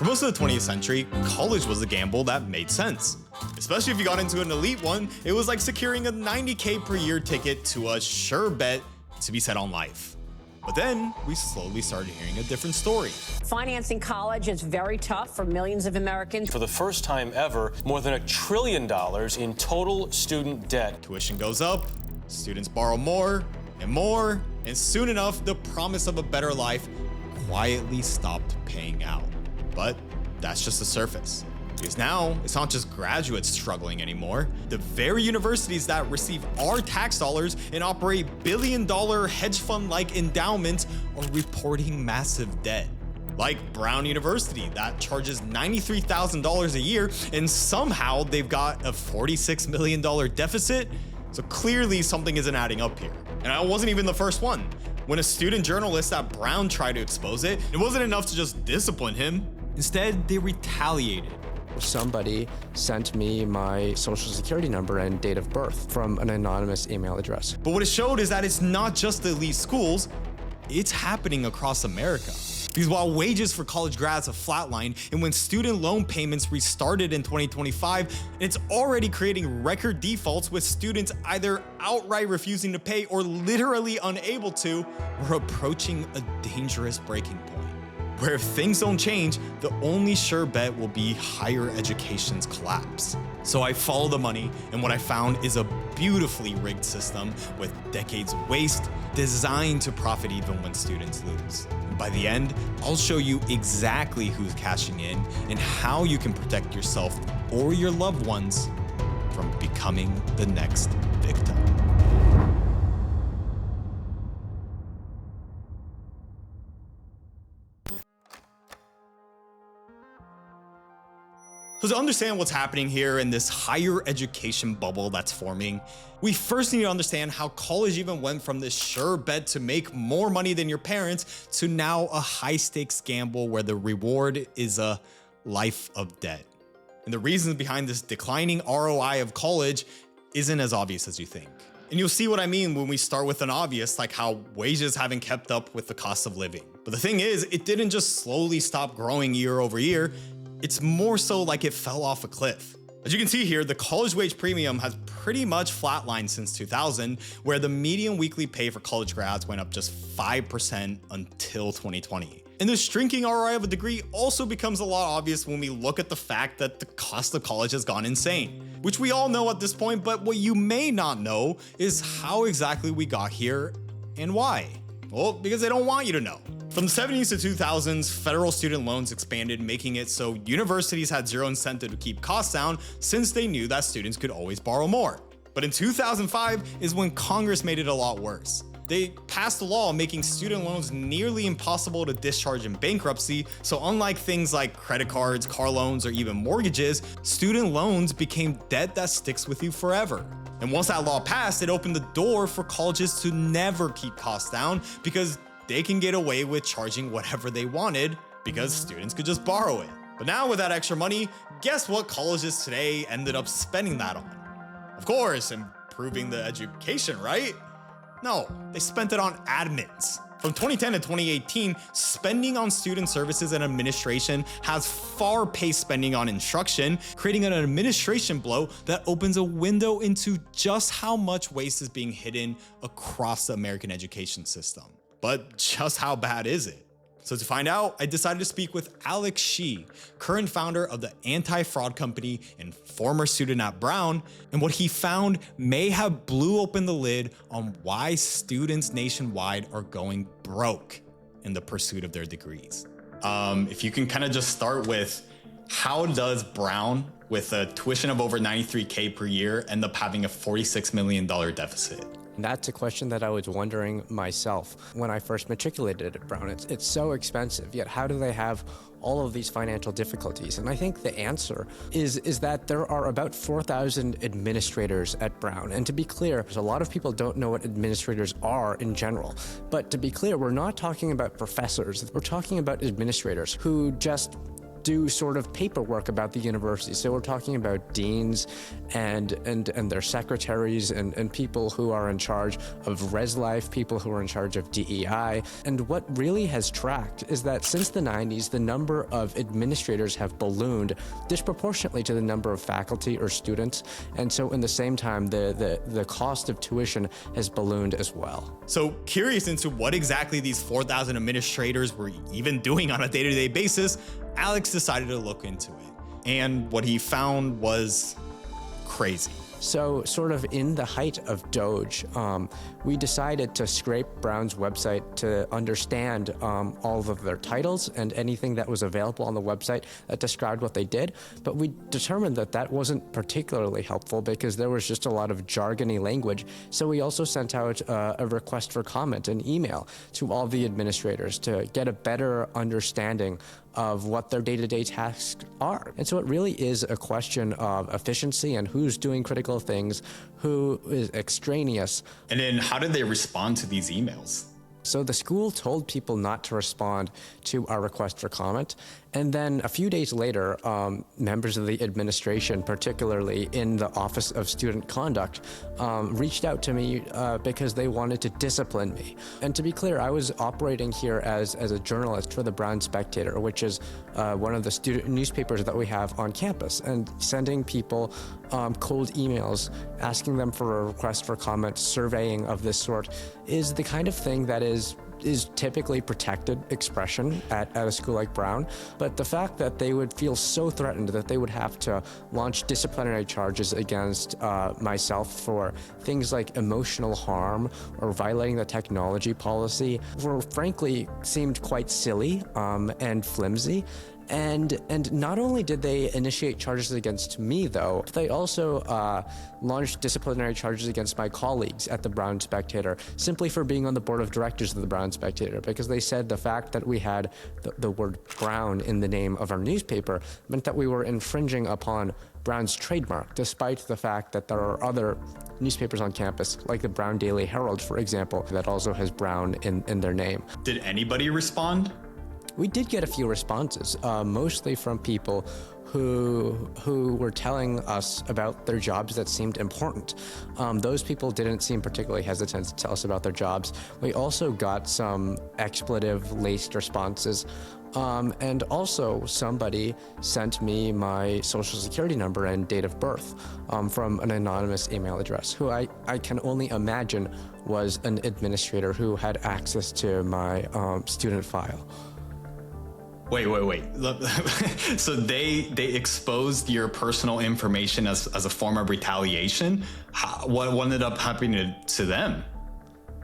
most of the 20th century, college was a gamble that made sense. Especially if you got into an elite one, it was like securing a $90K per year ticket to a sure bet to be set on life. But then we slowly started hearing a different story. Financing college is very tough for millions of Americans. For the first time ever, more than $1 trillion in total student debt. Tuition goes up, students borrow more, and soon enough, the promise of a better life quietly stopped paying out. But that's just the surface. Because now, it's not just graduates struggling anymore. The very universities that receive our tax dollars and operate billion-dollar hedge fund-like endowments are reporting massive debt. Like Brown University, that charges $93,000 a year, and somehow they've got a $46 million deficit. So clearly something isn't adding up here. And I wasn't even the first one. When a student journalist at Brown tried to expose it, it wasn't enough to just discipline him. Instead, they retaliated. Somebody sent me my social security number and date of birth from an anonymous email address. But what it showed is that it's not just the elite schools, it's happening across America. Because while wages for college grads have flatlined, and when student loan payments restarted in 2025, it's already creating record defaults with students either outright refusing to pay or literally unable to, we're approaching a dangerous breaking point, where if things don't change, the only sure bet will be higher education's collapse. So I followed the money, and what I found is a beautifully rigged system with decades of waste designed to profit even when students lose. And by the end, I'll show you exactly who's cashing in and how you can protect yourself or your loved ones from becoming the next victim. So to understand what's happening here in this higher education bubble that's forming, we first need to understand how college even went from this sure bet to make more money than your parents to now a high stakes gamble where the reward is a life of debt. And the reasons behind this declining ROI of college isn't as obvious as you think. And you'll see what I mean when we start with an obvious, like how wages haven't kept up with the cost of living. But the thing is, it didn't just slowly stop growing year over year. It's more so like it fell off a cliff. As you can see here, the college wage premium has pretty much flatlined since 2000, where the median weekly pay for college grads went up just 5% until 2020. And the shrinking ROI of a degree also becomes a lot obvious when we look at the fact that the cost of college has gone insane, which we all know at this point, but what you may not know is how exactly we got here and why. Well, because they don't want you to know. From the 70s to 2000s, federal student loans expanded, making it so universities had zero incentive to keep costs down since they knew that students could always borrow more. But in 2005 is when Congress made it a lot worse. They passed a law making student loans nearly impossible to discharge in bankruptcy, so unlike things like credit cards, car loans, or even mortgages, student loans became debt that sticks with you forever. And once that law passed, it opened the door for colleges to never keep costs down because they can get away with charging whatever they wanted because students could just borrow it. But now with that extra money, guess what colleges today ended up spending that on? Of course, improving the education, right? No, they spent it on admins. From 2010 to 2018, spending on student services and administration has far paced spending on instruction, creating an administration blow that opens a window into just how much waste is being hidden across the American education system. But just how bad is it? So to find out, I decided to speak with Alex Shih, current founder of the Anti-Fraud Company and former student at Brown, and what he found may have blew open the lid on why students nationwide are going broke in the pursuit of their degrees. If you can kind of just start with, how does Brown, with a tuition of over $93K per year, end up having a $46 million deficit? That's a question that I was wondering myself when I first matriculated at Brown. It's so expensive, yet how do they have all of these financial difficulties? And I think the answer is that there are about 4,000 administrators at Brown. And to be clear, a lot of people don't know what administrators are in general. But to be clear, we're not talking about professors. We're talking about administrators who just do sort of paperwork about the university. So we're talking about deans and their secretaries and people who are in charge of ResLife, people who are in charge of DEI. And what really has tracked is that since the 90s, the number of administrators have ballooned disproportionately to the number of faculty or students. And so in the same time, the cost of tuition has ballooned as well. So curious into what exactly these 4,000 administrators were even doing on a day-to-day basis, Alex decided to look into it. And what he found was crazy. So sort of in the height of Doge, we decided to scrape Brown's website to understand all of their titles and anything that was available on the website that described what they did. But we determined that that wasn't particularly helpful because there was just a lot of jargony language. So we also sent out a request for comment, an email to all the administrators to get a better understanding of what their day-to-day tasks are. And so it really is a question of efficiency and who's doing critical things, who is extraneous. And then how did they respond to these emails? So the school told people not to respond to our request for comment. And then a few days later, members of the administration, particularly in the Office of Student Conduct, reached out to me because they wanted to discipline me. And to be clear, I was operating here as a journalist for the Brown Spectator, which is one of the student newspapers that we have on campus, and sending people cold emails, asking them for a request for comment, surveying of this sort, is the kind of thing that is typically protected expression at a school like Brown. But the fact that they would feel so threatened that they would have to launch disciplinary charges against myself for things like emotional harm or violating the technology policy were frankly seemed quite silly and flimsy. And not only did they initiate charges against me, though, they also launched disciplinary charges against my colleagues at the Brown Spectator, simply for being on the board of directors of the Brown Spectator, because they said the fact that we had the word Brown in the name of our newspaper meant that we were infringing upon Brown's trademark, despite the fact that there are other newspapers on campus, like the Brown Daily Herald, for example, that also has Brown in their name. Did anybody respond? We did get a few responses, mostly from people who were telling us about their jobs that seemed important. Those people didn't seem particularly hesitant to tell us about their jobs. We also got some expletive-laced responses. And also somebody sent me my social security number and date of birth from an anonymous email address, who I can only imagine was an administrator who had access to my student file. Wait. So they exposed your personal information as a form of retaliation? What ended up happening to them?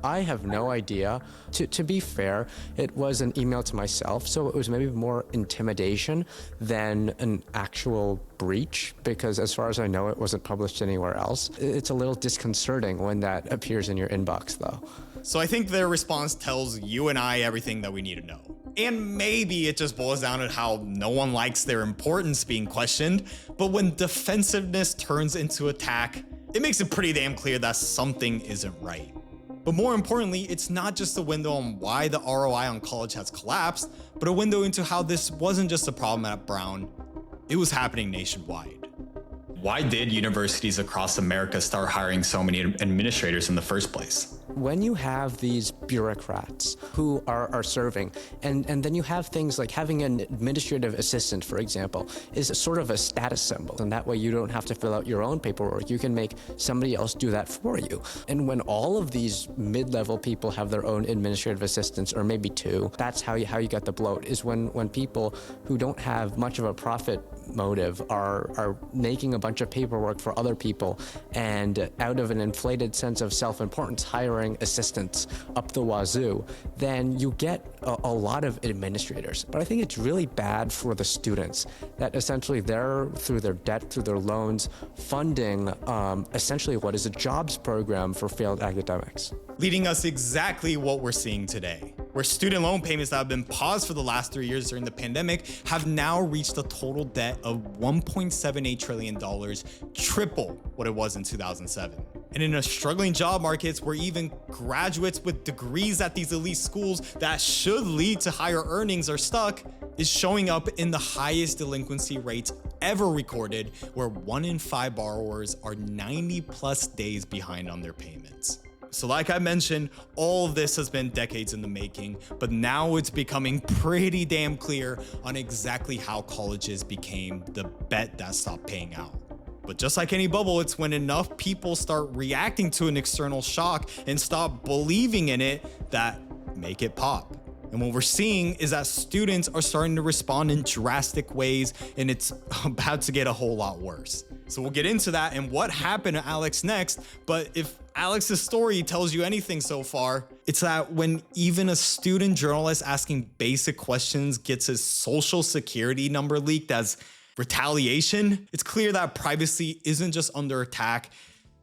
I have no idea. To be fair, it was an email to myself, so it was maybe more intimidation than an actual breach, because as far as I know, it wasn't published anywhere else. It's a little disconcerting when that appears in your inbox, though. So I think their response tells you and I everything that we need to know. And maybe it just boils down to how no one likes their importance being questioned, but when defensiveness turns into attack, it makes it pretty damn clear that something isn't right. But more importantly, it's not just a window on why the ROI on college has collapsed, but a window into how this wasn't just a problem at Brown, it was happening nationwide. Why did universities across America start hiring so many administrators in the first place? When you have these bureaucrats who are serving, and then you have things like having an administrative assistant, for example, is sort of a status symbol. And that way you don't have to fill out your own paperwork. You can make somebody else do that for you. And when all of these mid-level people have their own administrative assistants, or maybe two, that's how you get the bloat, is when people who don't have much of a profit motive are making a bunch of paperwork for other people, and out of an inflated sense of self-importance, hiring assistants up the wazoo, then you get a lot of administrators. But I think it's really bad for the students that essentially they're, through their debt, through their loans, funding essentially what is a jobs program for failed academics. Leading us exactly what we're seeing today, where student loan payments that have been paused for the last 3 years during the pandemic have now reached a total debt of $1.78 trillion, triple what it was in 2007. And in a struggling job markets where even graduates with degrees at these elite schools that should lead to higher earnings are stuck, is showing up in the highest delinquency rates ever recorded, where 1 in 5 borrowers are 90+ days behind on their payments. So like I mentioned, all of this has been decades in the making, but now it's becoming pretty damn clear on exactly how colleges became the bet that stopped paying out. But just like any bubble, it's when enough people start reacting to an external shock and stop believing in it that make it pop. And what we're seeing is that students are starting to respond in drastic ways, and it's about to get a whole lot worse. So we'll get into that and what happened to Alex next. But if Alex's story tells you anything so far, it's that when even a student journalist asking basic questions gets his social security number leaked as retaliation, it's clear that privacy isn't just under attack,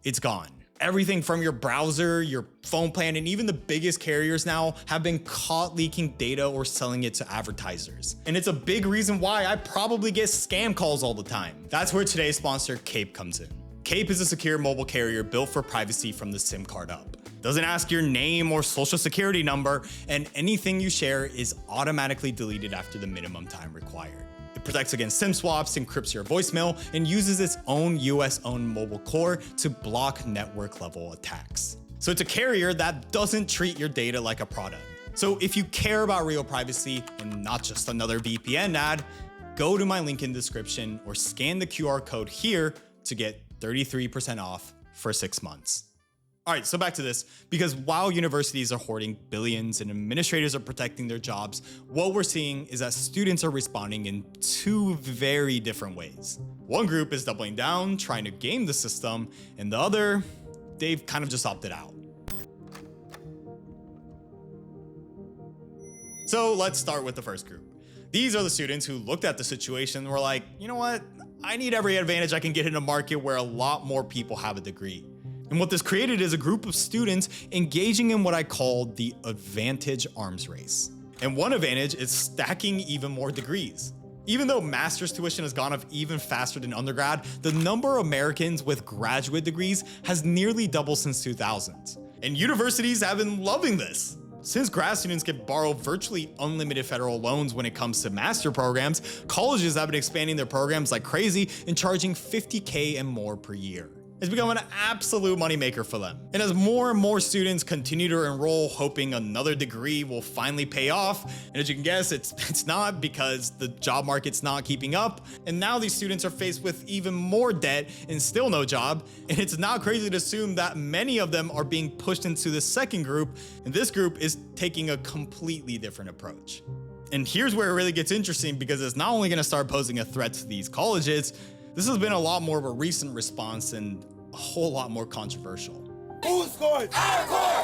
it's gone. Everything from your browser, your phone plan, and even the biggest carriers now have been caught leaking data or selling it to advertisers. And it's a big reason why I probably get scam calls all the time. That's where today's sponsor, Cape, comes in. Cape is a secure mobile carrier built for privacy from the SIM card up. Doesn't ask your name or social security number, and anything you share is automatically deleted after the minimum time required. It protects against SIM swaps, encrypts your voicemail, and uses its own US-owned mobile core to block network-level attacks. So it's a carrier that doesn't treat your data like a product. So if you care about real privacy and not just another VPN ad, go to my link in the description or scan the QR code here to get 33% off for 6 months. All right, so back to this, because while universities are hoarding billions and administrators are protecting their jobs, what we're seeing is that students are responding in 2 very different ways. One group is doubling down, trying to game the system, and the other, they've kind of just opted out. So let's start with the first group. These are the students who looked at the situation and were like, you know what? I need every advantage I can get in a market where a lot more people have a degree. And what this created is a group of students engaging in what I call the advantage arms race. And one advantage is stacking even more degrees. Even though master's tuition has gone up even faster than undergrad, the number of Americans with graduate degrees has nearly doubled since 2000. And universities have been loving this. Since grad students can borrow virtually unlimited federal loans when it comes to master programs, colleges have been expanding their programs like crazy and charging $50K and more per year. It's become an absolute moneymaker for them. And as more and more students continue to enroll, hoping another degree will finally pay off, and as you can guess, it's not, because the job market's not keeping up. And now these students are faced with even more debt and still no job. And it's not crazy to assume that many of them are being pushed into the second group, and this group is taking a completely different approach. And here's where it really gets interesting, because it's not only going to start posing a threat to these colleges, this has been a lot more of a recent response and a whole lot more controversial.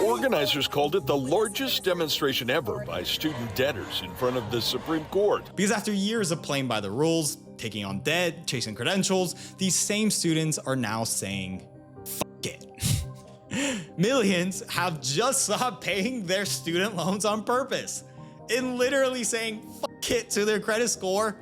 Organizers called it the largest demonstration ever by student debtors in front of the Supreme Court. Because after years of playing by the rules, taking on debt, chasing credentials, these same students are now saying, fuck it. Millions have just stopped paying their student loans on purpose, and literally saying fuck it to their credit score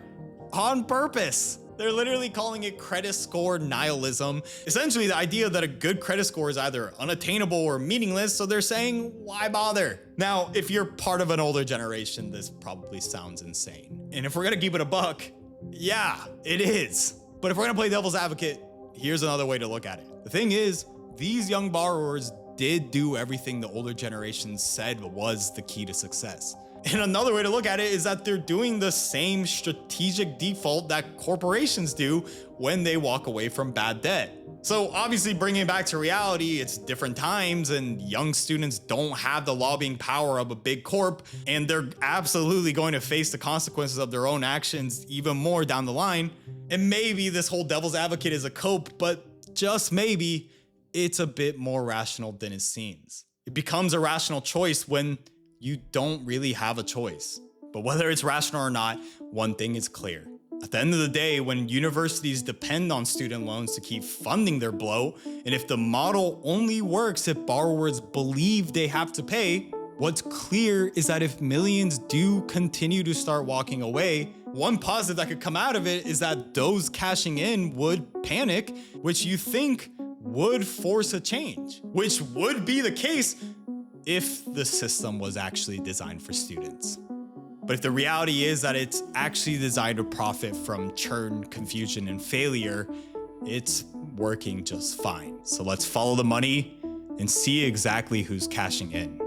on purpose. They're literally calling it credit score nihilism. Essentially, the idea that a good credit score is either unattainable or meaningless, so they're saying, why bother? Now, if you're part of an older generation, this probably sounds insane. And if we're gonna keep it a buck, yeah, it is. But if we're gonna play devil's advocate, here's another way to look at it. The thing is, these young borrowers did do everything the older generation said was the key to success. And another way to look at it is that they're doing the same strategic default that corporations do when they walk away from bad debt. So obviously, bringing it back to reality, it's different times and young students don't have the lobbying power of a big corp, and they're absolutely going to face the consequences of their own actions even more down the line. And maybe this whole devil's advocate is a cope, but just maybe it's a bit more rational than it seems. It becomes a rational choice when you don't really have a choice. But whether it's rational or not, one thing is clear. At the end of the day, when universities depend on student loans to keep funding their blow, and if the model only works if borrowers believe they have to pay, what's clear is that if millions do continue to start walking away, one positive that could come out of it is that those cashing in would panic, which you think would force a change, which would be the case if the system was actually designed for students. But if the reality is that it's actually designed to profit from churn, confusion, and failure, it's working just fine. So let's follow the money and see exactly who's cashing in.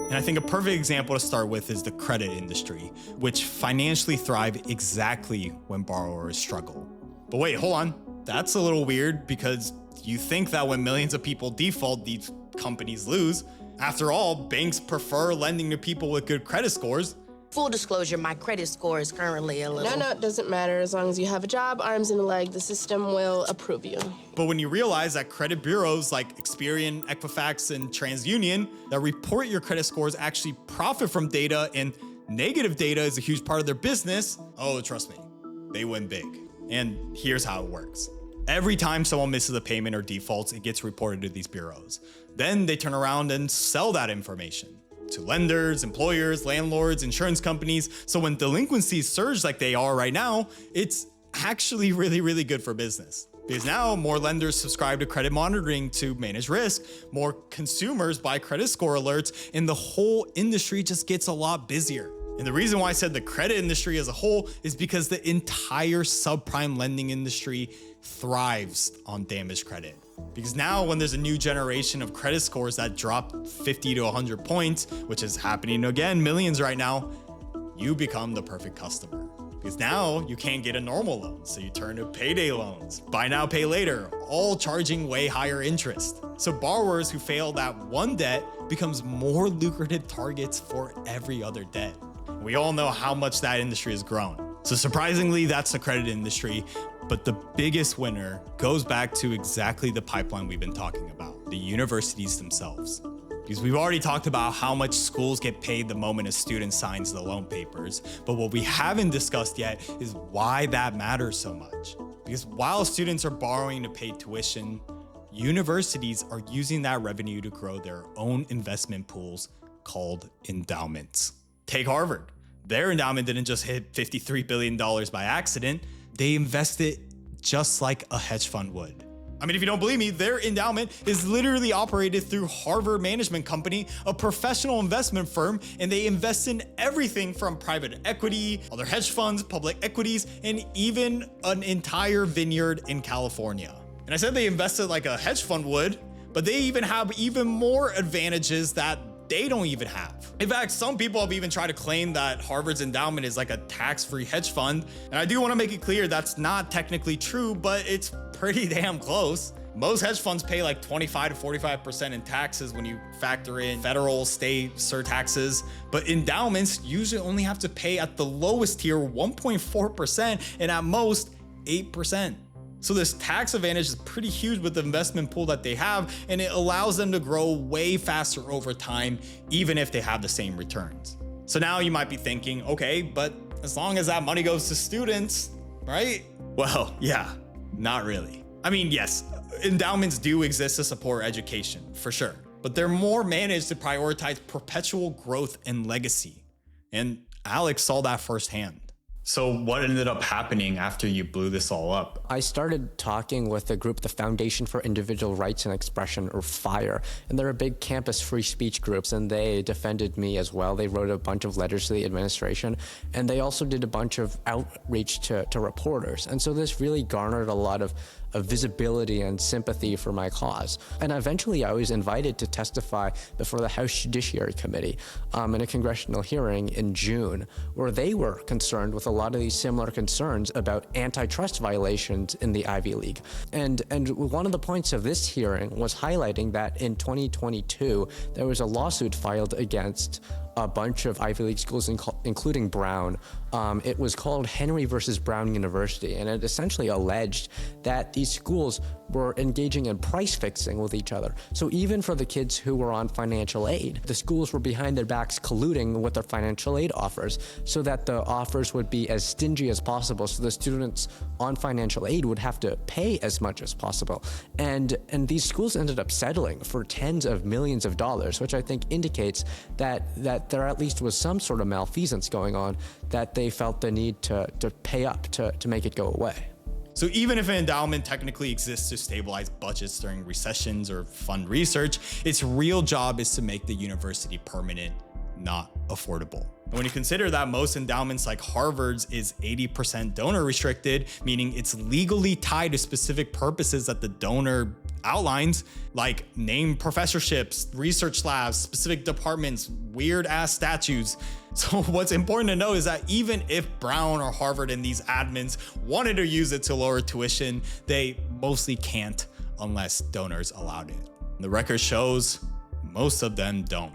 And I think a perfect example to start with is the credit industry, which financially thrive exactly when borrowers struggle. But wait, hold on. That's a little weird because you think that when millions of people default, these companies lose. After all, banks prefer lending to people with good credit scores. Full disclosure, my credit score is currently a little... No, it doesn't matter. As long as you have a job, arms and a leg, the system will approve you. But when you realize that credit bureaus like Experian, Equifax, and TransUnion that report your credit scores actually profit from data, and negative data is a huge part of their business, oh, trust me, they win big. And here's how it works. Every time someone misses a payment or defaults, it gets reported to these bureaus. Then they turn around and sell that information to lenders, employers, landlords, insurance companies. So when delinquencies surge like they are right now, it's actually really, really good for business. Because now more lenders subscribe to credit monitoring to manage risk, more consumers buy credit score alerts, and the whole industry just gets a lot busier. And the reason why I said the credit industry as a whole is because the entire subprime lending industry thrives on damaged credit. Because now when there's a new generation of credit scores that drop 50 to 100 points, which is happening again, millions right now, you become the perfect customer. Because now you can't get a normal loan, so you turn to payday loans, buy now, pay later, all charging way higher interest. So borrowers who fail that one debt becomes more lucrative targets for every other debt. We all know how much that industry has grown. So surprisingly, that's the credit industry. But the biggest winner goes back to exactly the pipeline we've been talking about, the universities themselves. Because we've already talked about how much schools get paid the moment a student signs the loan papers. But what we haven't discussed yet is why that matters so much. Because while students are borrowing to pay tuition, universities are using that revenue to grow their own investment pools called endowments. Take Harvard. Their endowment didn't just hit $53 billion by accident. They invested just like a hedge fund would. I mean, if you don't believe me, their endowment is literally operated through Harvard Management Company, a professional investment firm, and they invest in everything from private equity, other hedge funds, public equities, and even an entire vineyard in California. And I said they invested like a hedge fund would, but they even have even more advantages that they don't even have. In fact, some people have even tried to claim that Harvard's endowment is like a tax-free hedge fund. And I do want to make it clear that's not technically true, but it's pretty damn close. Most hedge funds pay like 25 to 45% in taxes when you factor in federal, state, surtaxes. But endowments usually only have to pay at the lowest tier 1.4% and at most 8%. So this tax advantage is pretty huge with the investment pool that they have, and it allows them to grow way faster over time, even if they have the same returns. So now you might be thinking, okay, but as long as that money goes to students, right? Well, yeah, not really. I mean, yes, endowments do exist to support education, for sure, but they're more managed to prioritize perpetual growth and legacy. And Alex saw that firsthand. So what ended up happening after you blew this all up? I started talking with a group, the Foundation for Individual Rights and Expression, or FIRE, and they're a big campus free speech groups, and they defended me as well. They wrote a bunch of letters to the administration, and they also did a bunch of outreach to reporters. And so this really garnered a lot of visibility and sympathy for my cause. And eventually I was invited to testify before the House Judiciary Committee in a congressional hearing in June, where they were concerned with a lot of these similar concerns about antitrust violations in the Ivy League. And one of the points of this hearing was highlighting that in 2022, there was a lawsuit filed against a bunch of Ivy League schools, including Brown. It was called Henry versus Brown University, and it essentially alleged that these schools were engaging in price fixing with each other. So even for the kids who were on financial aid, the schools were behind their backs colluding with their financial aid offers so that the offers would be as stingy as possible, so the students on financial aid would have to pay as much as possible. And these schools ended up settling for tens of millions of dollars, which I think indicates that there at least was some sort of malfeasance going on, that they felt the need to pay up to make it go away. So even if an endowment technically exists to stabilize budgets during recessions or fund research, its real job is to make the university permanent, not affordable. And when you consider that most endowments like Harvard's is 80% donor restricted, meaning it's legally tied to specific purposes that the donor outlines, like named professorships, research labs, specific departments, weird ass statutes. So what's important to know is that even if Brown or Harvard and these admins wanted to use it to lower tuition, they mostly can't unless donors allowed it. The record shows most of them don't.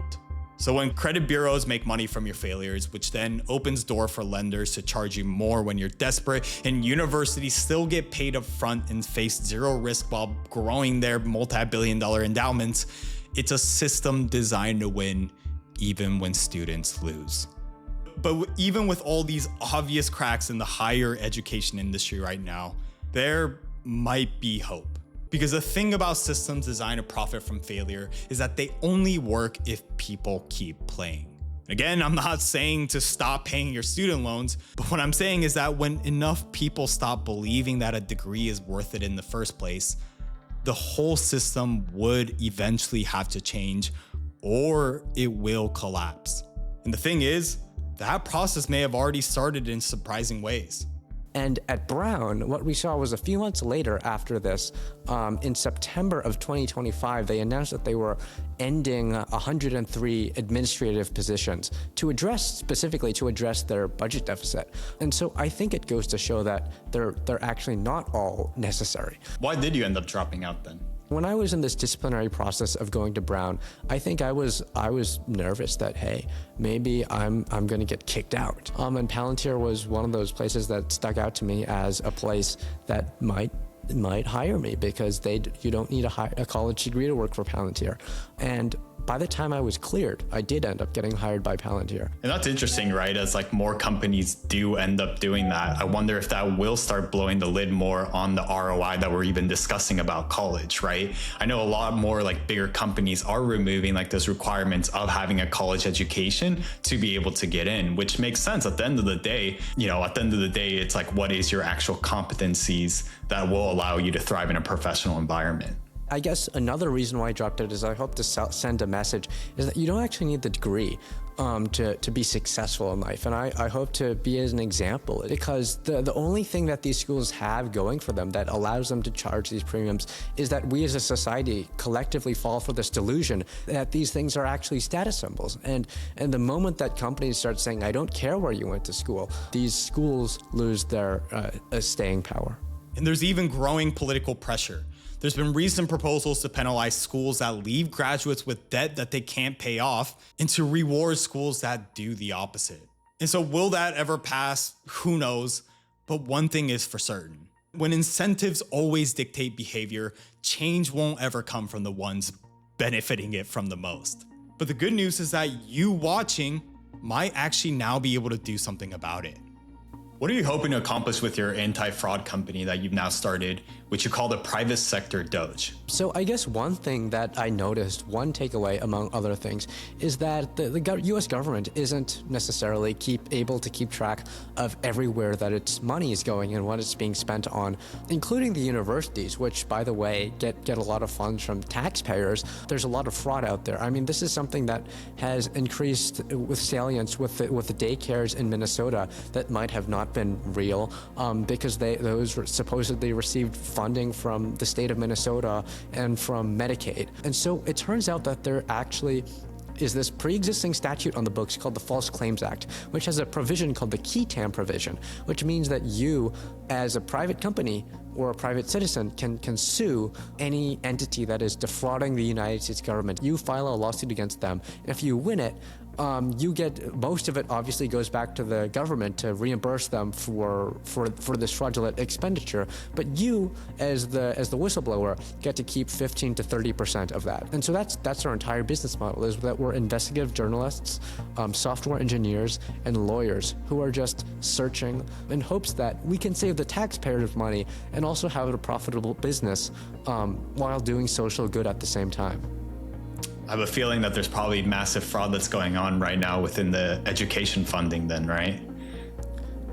So when credit bureaus make money from your failures, which then opens door for lenders to charge you more when you're desperate, and universities still get paid up front and face zero risk while growing their multi-billion-dollar endowments, it's a system designed to win even when students lose. But even with all these obvious cracks in the higher education industry right now, there might be hope. Because the thing about systems designed to profit from failure is that they only work if people keep playing. Again, I'm not saying to stop paying your student loans, but what I'm saying is that when enough people stop believing that a degree is worth it in the first place, the whole system would eventually have to change or it will collapse. And the thing is, that process may have already started in surprising ways. And at Brown, what we saw was a few months later after this, in September of 2025, they announced that they were ending 103 administrative positions specifically to address their budget deficit. And so I think it goes to show that they're actually not all necessary. Why did you end up dropping out then? When I was in this disciplinary process of going to Brown, I think I was nervous that, hey, maybe I'm going to get kicked out. And Palantir was one of those places that stuck out to me as a place that might hire me because you don't need a college degree to work for Palantir. And by the time I was cleared, I did end up getting hired by Palantir. And that's interesting, right? As like more companies do end up doing that. I wonder if that will start blowing the lid more on the ROI that we're even discussing about college, right? I know a lot more like bigger companies are removing like those requirements of having a college education to be able to get in, which makes sense at the end of the day. It's like, what is your actual competencies that will allow you to thrive in a professional environment? I guess another reason why I dropped out is I hope to send a message is that you don't actually need the degree to be successful in life. And I hope to be as an example, because the only thing that these schools have going for them that allows them to charge these premiums is that we as a society collectively fall for this delusion that these things are actually status symbols. And the moment that companies start saying, I don't care where you went to school, these schools lose their staying power. And there's even growing political pressure. There's been recent proposals to penalize schools that leave graduates with debt that they can't pay off and to reward schools that do the opposite. And so will that ever pass? Who knows? But one thing is for certain. When incentives always dictate behavior, change won't ever come from the ones benefiting it from the most. But the good news is that you watching might actually now be able to do something about it. What are you hoping to accomplish with your anti-fraud company that you've now started, which you call the Private Sector Doge? So I guess one thing that I noticed, one takeaway among other things, is that the US government isn't necessarily able to keep track of everywhere that its money is going and what it's being spent on, including the universities, which, by the way, get a lot of funds from taxpayers. There's a lot of fraud out there. I mean, this is something that has increased with salience with the daycares in Minnesota that might have not been real because those supposedly received funding from the state of Minnesota and from Medicaid. And so it turns out that there actually is this pre-existing statute on the books called the False Claims Act, which has a provision called the qui tam provision, which means that you, as a private company or a private citizen, can sue any entity that is defrauding the United States government. You file a lawsuit against them. If you win it, you get most of it. Obviously, goes back to the government to reimburse them for this fraudulent expenditure. But you, as the whistleblower, get to keep 15 to 30% of that. And so that's our entire business model: is that we're investigative journalists, software engineers, and lawyers who are just searching in hopes that we can save the taxpayers money and also have a profitable business while doing social good at the same time. I have a feeling that there's probably massive fraud that's going on right now within the education funding then, right?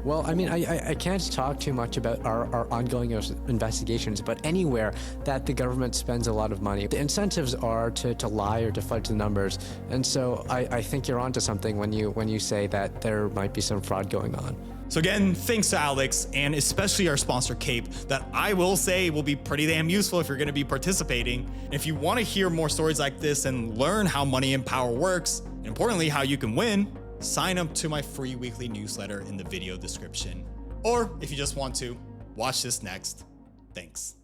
Well, I mean, I can't talk too much about our ongoing investigations, but anywhere that the government spends a lot of money, the incentives are to lie or to fudge the numbers. And so I think you're onto something when you say that there might be some fraud going on. So again, thanks to Alex, and especially our sponsor Cape, that I will say will be pretty damn useful if you're gonna be participating. And if you wanna hear more stories like this and learn how money and power works, and importantly, how you can win, sign up to my free weekly newsletter in the video description. Or if you just want to, watch this next. Thanks.